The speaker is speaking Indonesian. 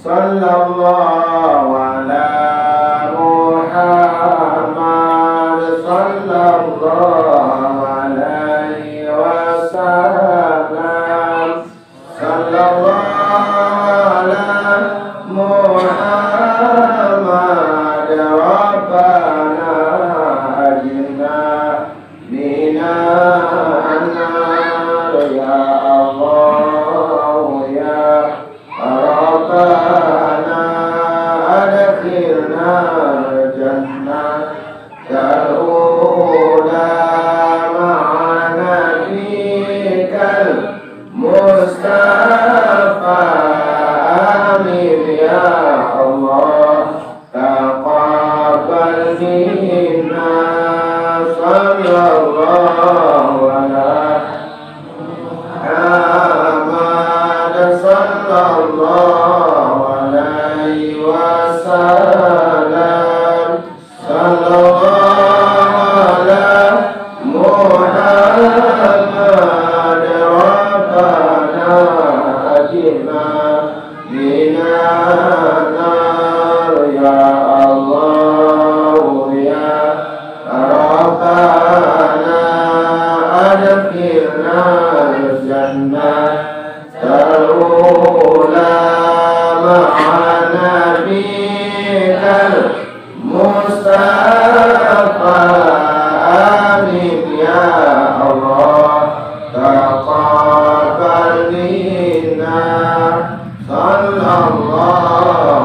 sallallahu ala Muhammad sallallahu alaihi wasallam sallallahu ala Muhammad rabbana ajina minan nar ya Allah ya rabbana adkhilna jannah terula ma'ana fikal Mustafa amin ya Allah taqabbal minna sallallahu ala Muhammad sallallahu alaihi wasallam sallallahu ala Muhammad rabbana ajina minan nar ya Allah ya rabbana adkhilna jannah terula ma'ana fikal Mustafa amin ya Allah taqabbal minna sallallahu